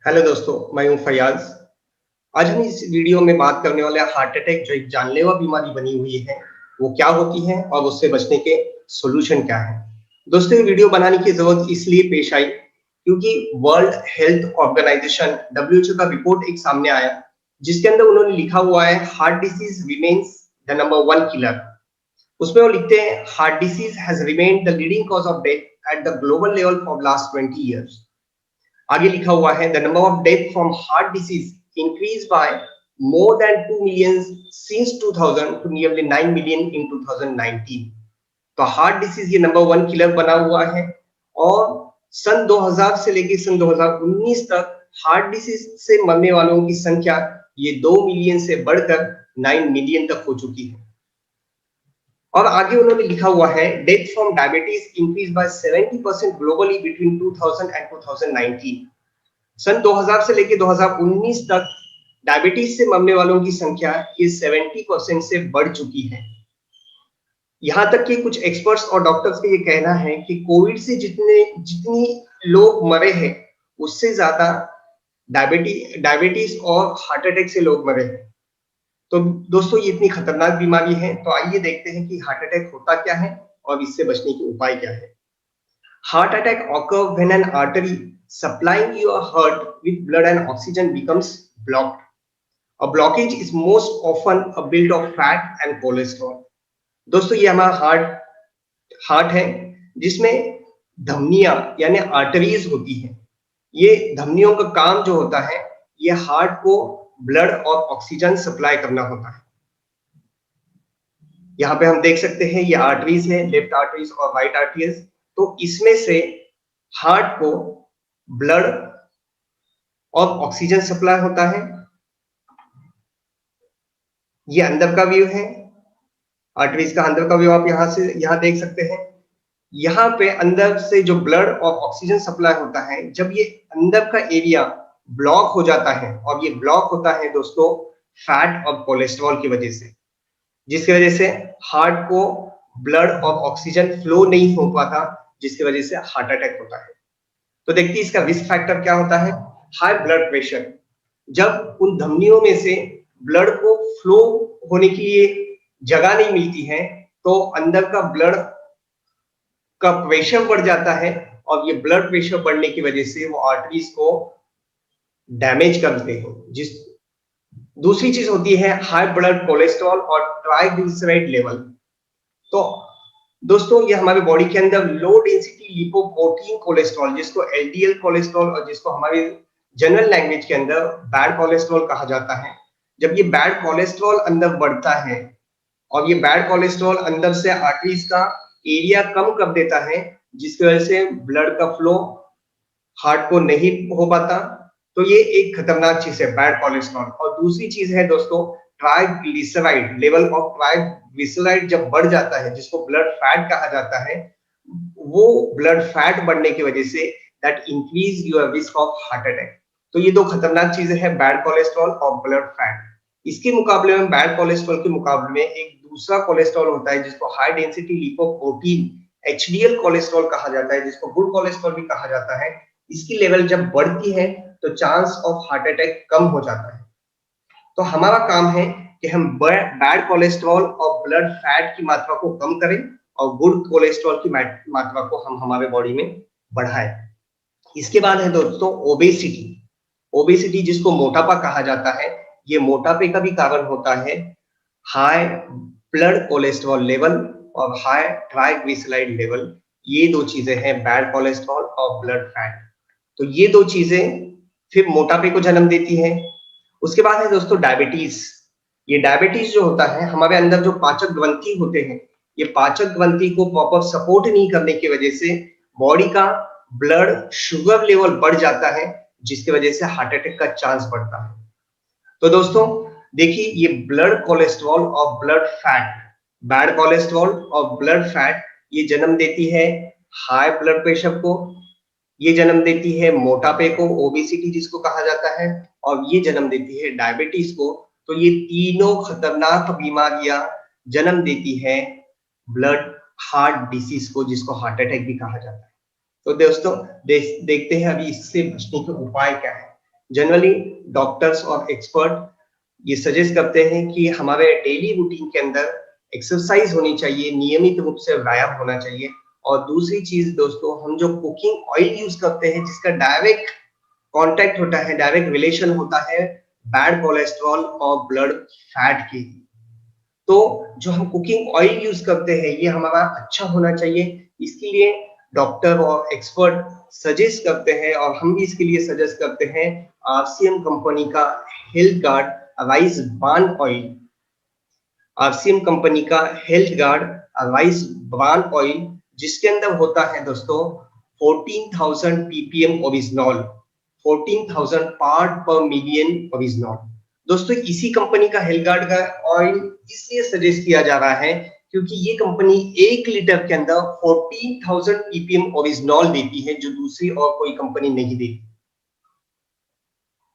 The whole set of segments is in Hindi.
हेलो दोस्तों, मैं हूं फयाज। आज हम इस वीडियो में बात करने वाले हैं हार्ट अटैक जो एक जानलेवा बीमारी बनी हुई है, वो क्या होती है और उससे बचने के सॉल्यूशन क्या है। दोस्तों, ये वीडियो बनाने की जरूरत इसलिए पेश आई क्योंकि वर्ल्ड हेल्थ ऑर्गेनाइजेशन डब्ल्यूएचओ का रिपोर्ट एक सामने आया, जिसके अंदर उन्होंने लिखा हुआ है heart disease remains the number one killer. उसमें वो लिखते हैं heart disease has remained the leading cause of death at the global level for last 20 years. आगे लिखा हुआ है the number of death from heart disease increase by more than 2 million since 2000 to nearly 9 million in 2019। तो हार्ट डिसीज ये नंबर वन किलर बना हुआ है और सन 2000 से लेकर सन 2019 तक हार्ट डिसीज से मरने वालों की संख्या ये 2 मिलियन से बढ़कर 9 मिलियन तक हो चुकी है। और आगे उन्होंने लिखा हुआ है death from diabetes increase by 70% globally between 2000 and 2019। सन 2000 से लेकर 2019 तक डायबिटीज से मरने वालों की संख्या ये 70% से बढ़ चुकी है। यहां तक कि कुछ एक्सपर्ट्स और डॉक्टर्स का ये कहना है कि कोविड से जितनी लोग मरे हैं उससे ज्यादा डायबिटीज और हार्ट अटैक से लोग मरे हैं। तो दोस्तों, ये इतनी खतरनाक बीमारी है, तो आइए देखते हैं कि हार्ट अटैक होता क्या है और इससे बचने के उपाय क्या है। Heart attack occurs when an artery supplying your heart with blood and oxygen becomes blocked. A blockage is most often a build of fat and cholesterol. दोस्तों, ये हमारा हार्ट है जिसमें धमनियां यानी आर्टरीज होती हैं। ये धमनियों का काम जो होता है ये हार्ट को ब्लड और ऑक्सीजन सप्लाई करना होता है। यहाँ पे हम देख सकते हैं ये आर्टरीज है, लेफ्ट आर्टरीज और राइट आर्टरीज। तो इसमें से हार्ट को ब्लड और ऑक्सीजन सप्लाई होता है। ये अंदर का व्यू है, आर्टरीज का अंदर का व्यू आप यहाँ देख सकते हैं। यहाँ पे अंदर से जो ब्लड और ऑक्सीजन सप्लाई होता है, जब ये अंदर का एरिया ब्लॉक हो जाता है, और ये ब्लॉक होता है दोस्तों फैट और कोलेस्ट्रॉल की वजह से, जिसकी वजह से हार्ट को ब्लड और ऑक्सीजन फ्लो नहीं हो पाता, जिसकी वजह से हार्ट अटैक होता है। तो देखिए इसका रिस्क फैक्टर क्या होता है। हाई ब्लड प्रेशर, जब उन धमनियों में से ब्लड को फ्लो होने के लिए जगह नहीं मिलती है तो अंदर का ब्लड का प्रेशर बढ़ जाता है, और ये ब्लड प्रेशर बढ़ने की वजह से वो आर्टरीज को डैमेज करते हैं। दूसरी चीज होती है हाई ब्लड कोलेस्ट्रॉल और ट्राइग्लिसराइड लेवल। तो दोस्तों, ये हमारे बॉडी के अंदर लो डेंसिटी लिपोप्रोटीन कोलेस्ट्रॉल, जिसको एलडीएल कोलेस्ट्रॉल और जिसको हमारे जनरल लैंग्वेज के अंदर बैड कोलेस्ट्रॉल कहा जाता है, जब ये बैड कोलेस्ट्रॉल अंदर बढ़ता है और ये बैड कोलेस्ट्रॉल अंदर से आर्टरीज का एरिया कम कर देता है, जिसकी वजह से ब्लड का फ्लो हार्ट को नहीं हो पाता, तो ये एक खतरनाक चीज है बैड कोलेस्ट्रॉल। और दूसरी चीज है दोस्तों ट्राइग्लिसराइड लेवल ऑफ ट्राइग्लिसराइड जब बढ़ जाता है, जिसको ब्लड फैट कहा जाता है, वो ब्लड फैट बढ़ने की वजह say that increase your risk of heart attack. तो ये दो खतरनाक चीजें हैं, बैड कोलेस्ट्रॉल और ब्लड फैट। इसके मुकाबले में बैड कोलेस्ट्रॉल के मुकाबले में एक दूसरा कोलेस्ट्रॉल होता है जिसको high density lipoprotein HDL cholesterol कहा जाता है, जिसको गुड कोलेस्ट्रॉल भी कहा जाता है। इसकी लेवल जब बढ़ती है तो चांस ऑफ हार्ट अटैक कम हो जाता है। तो हमारा काम है कि हम बैड कोलेस्ट्रॉल और ब्लड फैट की मात्रा को कम करें और गुड कोलेस्ट्रॉल की मात्रा को हम हमारे बॉडी में बढ़ाएं। इसके बाद है दोस्तों ओबेसिटी। ओबेसिटी जिसको मोटापा कहा जाता है, ये मोटापे का भी कारण होता है हाई ब्लड कोलेस्ट्रॉल लेवल और हाई ट्राइग्लिसराइड लेवल। ये दो चीजें हैं, बैड कोलेस्ट्रॉल और ब्लड फैट। तो ये दो चीजें फिर मोटापे को जन्म देती है। उसके बाद है दोस्तों डायबिटीज। ये डायबिटीज जो होता है, हमारे अंदर जो पाचक ग्रंथि होते हैं, ये पाचक ग्रंथि को प्रॉपर सपोर्ट नहीं करने की वजह से बॉडी का ब्लड शुगर लेवल बढ़ जाता है, जिसकी वजह से हार्ट अटैक का चांस बढ़ता है। तो दोस्तों देखिए, ये ब्लड कोलेस्ट्रॉल और ब्लड फैट, बैड कोलेस्ट्रॉल और ब्लड फैट, ये जन्म देती है हाई ब्लड प्रेशर को, ये जन्म देती है मोटापे को, ओबेसिटी जिसको कहा जाता है, और ये जन्म देती है डायबिटीज को। तो ये तीनों खतरनाक बीमारियां जन्म देती है ब्लड हार्ट डिसीज को, जिसको हार्ट अटैक भी कहा जाता है। तो दोस्तों देखते हैं अभी इससे बचने के उपाय क्या है। जनरली डॉक्टर्स और एक्सपर्ट ये सजेस्ट करते हैं कि हमारे डेली रूटीन के अंदर एक्सरसाइज होनी चाहिए, नियमित रूप से व्यायाम होना चाहिए। और दूसरी चीज दोस्तों, हम जो कुकिंग ऑयल यूज करते हैं जिसका डायरेक्ट कांटेक्ट होता है, डायरेक्ट रिलेशन होता है बैड कोलेस्ट्रॉल और ब्लड फैट की, तो जो हम कुकिंग ऑयल यूज करते हैं ये हमारा अच्छा होना चाहिए। इसके लिए डॉक्टर और एक्सपर्ट सजेस्ट करते हैं और हम भी इसके लिए सजेस्ट करते हैं आरसीएम कंपनी का health guard rice bran oil. RCM company का health guard rice bran oil जिसके अंदर होता है दोस्तों 14,000 ppm oryzanol, 14,000 part per million oryzanol. दोस्तों इसी कंपनी का हेल्थ गार्ड का ऑयल इसलिए सजेस्ट किया जा रहा है क्योंकि ये कंपनी 1 लीटर के अंदर 14,000 ppm ओरिजिनॉल देती है, जो दूसरी और कोई कंपनी नहीं देती।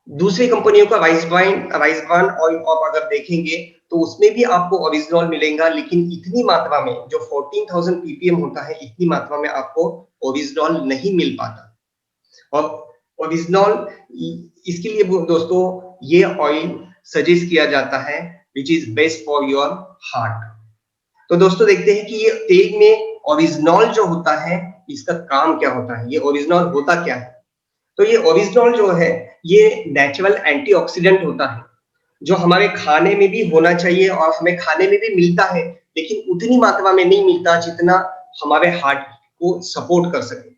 दूसरी कंपनियों का राइस ब्रान ऑयल आप अगर देखेंगे तो उसमें भी आपको ओरिजिनॉल मिलेगा, लेकिन इतनी मात्रा में जो 14,000 ppm होता है इतनी मात्रा में आपको ओरिजिनॉल नहीं मिल पाता। और ओरिजिनॉल इसके लिए दोस्तों ये ऑयल सजेस्ट किया जाता है which is best for your heart. तो दोस्तों देखते हैं कि ये तेल में ओरिजिनॉल जो होता है इसका काम क्या होता है, ये ओरिजिनॉल होता क्या है। तो ये ओरिजिनॉल जो है ये नेचुरल एंटीऑक्सीडेंट होता है जो हमारे खाने में भी होना चाहिए और हमें खाने में भी मिलता है, लेकिन उतनी मात्रा में नहीं मिलता जितना हमारे हार्ट को सपोर्ट कर सके।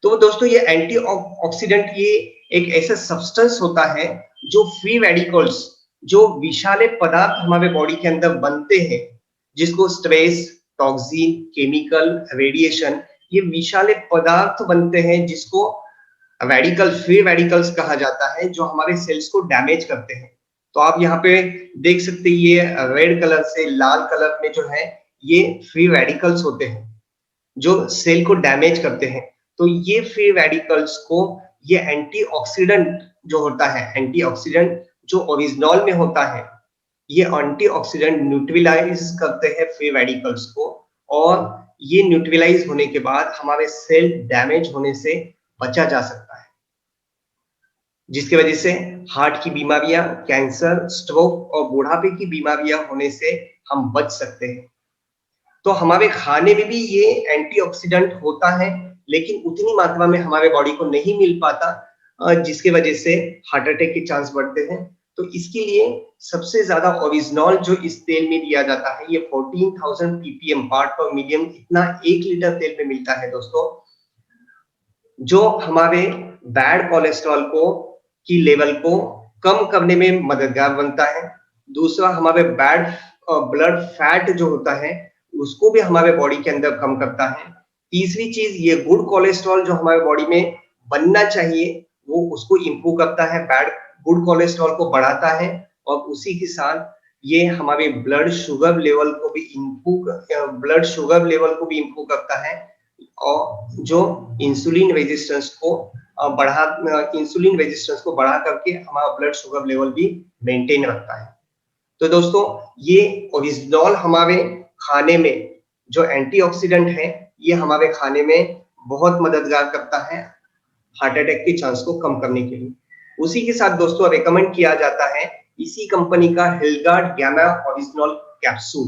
तो दोस्तों ये एंटीऑक्सीडेंट ये एक ऐसा सब्सटेंस होता है जो फ्री रेडिकल्स, जो विषाले पदार्थ हमारे बॉडी के अंदर बनते हैं, जिसको स्ट्रेस, टॉक्सिन, केमिकल, रेडिएशन, ये विषाले पदार्थ बनते हैं जिसको रेडिकल, फ्री रेडिकल्स कहा जाता है, जो हमारे सेल्स को डैमेज करते हैं। तो आप यहाँ पे देख सकते हैं ये रेड कलर से लाल कलर में जो है ये फ्री रेडिकल्स होते हैं जो सेल को डैमेज करते हैं। तो ये फ्री रेडिकल्स को ये एंटीऑक्सीडेंट जो होता है, एंटीऑक्सीडेंट जो ओरिजिनॉल में होता है, ये एंटीऑक्सीडेंट न्यूट्रलाइज करते हैं फ्री रेडिकल्स को, और ये न्यूट्रलाइज होने के बाद हमारे सेल डैमेज होने से बचा जा सकता है, जिसकी वजह से हार्ट की बीमारियां, कैंसर, स्ट्रोक और बुढ़ापे की बीमारियां होने से हम बच सकते हैं। तो हमारे खाने में भी ये एंटीऑक्सीडेंट होता है, लेकिन उतनी मात्रा में हमारे बॉडी को नहीं मिल पाता, जिसकी वजह से हार्ट अटैक के चांस बढ़ते हैं। तो इसके लिए सबसे ज्यादा ओरिजिनॉल जो इस तेल में दिया जाता है ये 14,000 ppm पार्ट पर मिलियन, इतना 1 लीटर तेल में मिलता है दोस्तों, जो हमारे बैड कोलेस्ट्रॉल को की लेवल को कम करने में मददगार बनता है। दूसरा, हमारे बैड ब्लड फैट जो होता है उसको भी हमारे बॉडी के अंदर कम करता है। तीसरी चीज, ये गुड कोलेस्ट्रॉल जो हमारे बॉडी में बनना चाहिए वो उसको इंप्रूव करता है, बैड गुड कोलेस्ट्रॉल को बढ़ाता है, और उसी के साथ ये हमारे ब्लड शुगर लेवल को भी इंप्रूव करता है, और जो इंसुलिन रेजिस्टेंस को बढ़ा करके हमारा ब्लड शुगर लेवल भी मेंटेन रखता है। तो दोस्तों ये ओरिजिनॉल हमारे खाने में जो एंटीऑक्सीडेंट है ये हमारे खाने में बहुत मददगार करता है हार्ट अटैक के चांस को कम करने के लिए। उसी के साथ दोस्तों रेकमेंड किया जाता है इसी कंपनी का हेल्गार्ड गैमा ओरिजिनॉल कैप्सूल,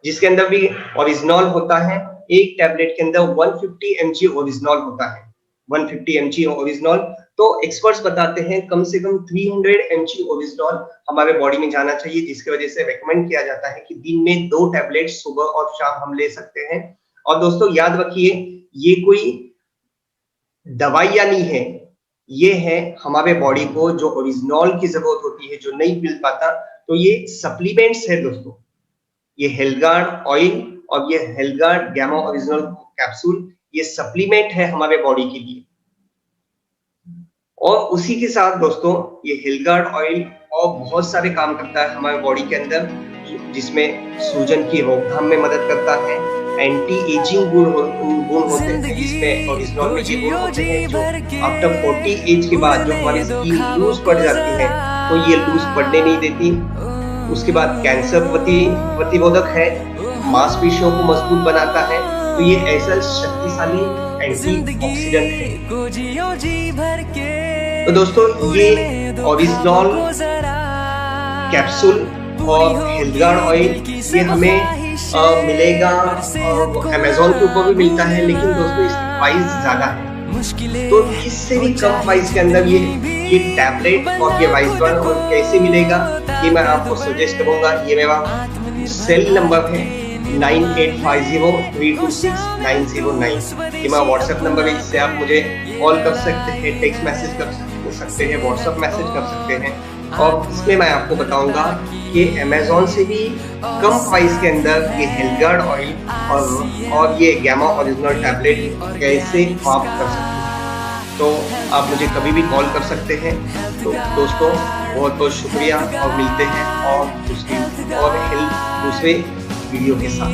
जिसके अंदर भी ओरिजिनॉल होता है। एक टैबलेट के अंदर 150 mg ओरिजिनॉल होता है, 150 mg ओरिजिनॉल। तो एक्सपर्ट्स बताते हैं कम से कम 300 mg ओरिजिनॉल हमारे बॉडी में जाना चाहिए, जिसकी वजह से रेकमेंड किया जाता है कि दिन में 2 टैबलेट सुबह और शाम हम ले सकते हैं। और दोस्तों याद रखिए ये कोई दवाइयां नहीं है, ये है हमारे बॉडी को जो ओरिजिनॉल की जरूरत होती है जो नहीं मिल पाता, तो ये सप्लीमेंट्स है दोस्तों। ये हेल्गार्ड ऑयल और ये हेल्गार्ड गैमा ओरिजिनल कैप्सूल ये सप्लीमेंट है हमारे बॉडी के लिए। और उसी के साथ दोस्तों ये हेल्गार्ड ऑयल और बहुत सारे काम करता है हमारे बॉडी के अंदर, जिसमें सूजन की रोकथाम में मदद करता है, एंटी एजिंग गुण होते हैं, जिसमें ओरिजिनॉल में ये गुण होते हैं जो आफ्टर 40 एज के बाद जो हमारी स्किन लूज पड़ जाती है तो ये लूज पड़ने नहीं देती। उसके बाद कैंसर प्रतिरोधक है, मांसपेशियों को मजबूत बनाता है। तो ये ऐसा शक्तिशाली एंटीऑक्सीडेंट है। तो दोस्तों ये ओरिजिनल कैप्सूल और हेल्थगार्ड ऑयल ये हमें मिलेगा, अमेज़न के ऊपर भी मिलता है, लेकिन दोस्तों इसकी प्राइस ज़्यादा है। तो इससे भी कम प्राइस के अंदर ये टैबलेट और ये वाइसगार्ड और कैसे मिलेगा ये मैं आपको सजेस्ट करूंगा। ये मेरा सेल नंबर है 9850326909। ये मेरा व्हाट्सएप नंबर है, इससे आप मुझे कॉल कर सकते हैं, टेक्स्ट मैसेज कर सकते हैं, व्हाट्सएप मैसेज कर सकते हैं। और इसमें मैं आपको बताऊंगा कि अमेज़न से भी कम प्राइस के अंदर ये हेल्थगार्ड ऑयल और ये गामा ओरिजिनल टैबलेट कैसे प्राप्त कर सकते हैं। तो आप मुझे कभी भी कॉल कर सकते हैं। तो दोस्तों बहुत बहुत शुक्रिया और मिलते हैं और दूसरे वीडियो के साथ।